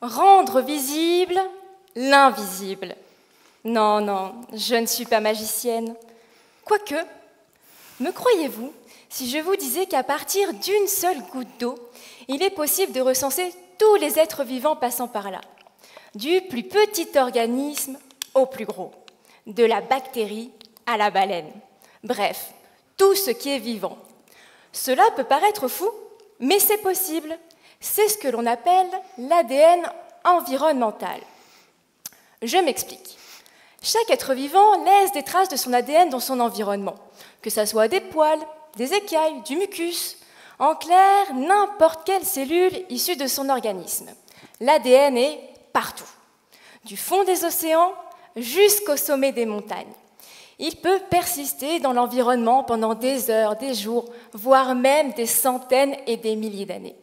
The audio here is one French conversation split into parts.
Rendre visible l'invisible. Non, non, je ne suis pas magicienne. Quoique, me croyez-vous si je vous disais qu'à partir d'une seule goutte d'eau, il est possible de recenser tous les êtres vivants passant par là, du plus petit organisme au plus gros, de la bactérie à la baleine. Bref, tout ce qui est vivant. Cela peut paraître fou, mais c'est possible. C'est ce que l'on appelle l'ADN environnemental. Je m'explique. Chaque être vivant laisse des traces de son ADN dans son environnement, que ce soit des poils, des écailles, du mucus, en clair, n'importe quelle cellule issue de son organisme. L'ADN est partout, du fond des océans jusqu'au sommet des montagnes. Il peut persister dans l'environnement pendant des heures, des jours, voire même des centaines et des milliers d'années.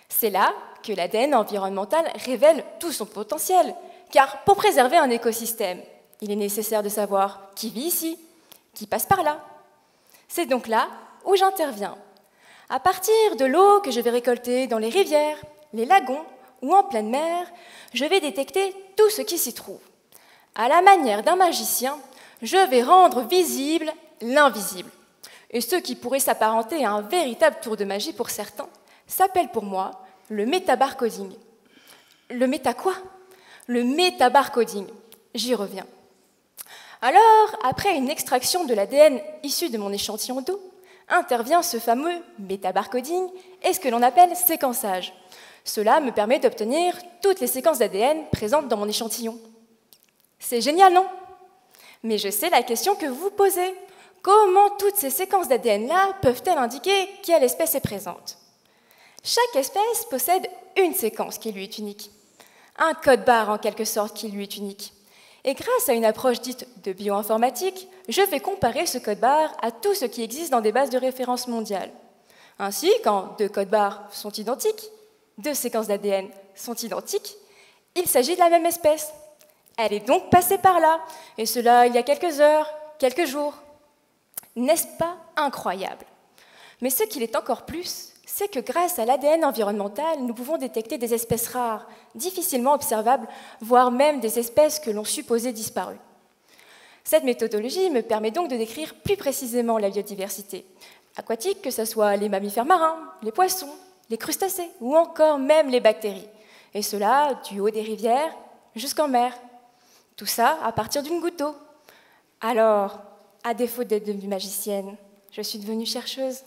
C'est là que l'ADN environnemental révèle tout son potentiel, car pour préserver un écosystème, il est nécessaire de savoir qui vit ici, qui passe par là. C'est donc là où j'interviens. À partir de l'eau que je vais récolter dans les rivières, les lagons ou en pleine mer, je vais détecter tout ce qui s'y trouve. À la manière d'un magicien, je vais rendre visible l'invisible. Et ce qui pourrait s'apparenter à un véritable tour de magie pour certains s'appelle pour moi le métabarcoding. Le méta quoi? Le métabarcoding. J'y reviens. Alors, après une extraction de l'ADN issu de mon échantillon d'eau, intervient ce fameux métabarcoding et ce que l'on appelle séquençage. Cela me permet d'obtenir toutes les séquences d'ADN présentes dans mon échantillon. C'est génial, non? Mais je sais la question que vous vous posez. Comment toutes ces séquences d'ADN-là peuvent-elles indiquer quelle espèce est présente? Chaque espèce possède une séquence qui lui est unique. Un code-barre en quelque sorte qui lui est unique. Et grâce à une approche dite de bioinformatique, je vais comparer ce code-barre à tout ce qui existe dans des bases de référence mondiales. Ainsi, quand deux codes-barres sont identiques, deux séquences d'ADN sont identiques, il s'agit de la même espèce. Elle est donc passée par là, et cela il y a quelques heures, quelques jours. N'est-ce pas incroyable? Mais ce qu'il est encore plus, c'est que grâce à l'ADN environnemental, nous pouvons détecter des espèces rares, difficilement observables, voire même des espèces que l'on supposait disparues. Cette méthodologie me permet donc de décrire plus précisément la biodiversité aquatique, que ce soit les mammifères marins, les poissons, les crustacés ou encore même les bactéries. Et cela du haut des rivières jusqu'en mer. Tout ça à partir d'une goutte d'eau. Alors, à défaut d'être devenue magicienne, je suis devenue chercheuse.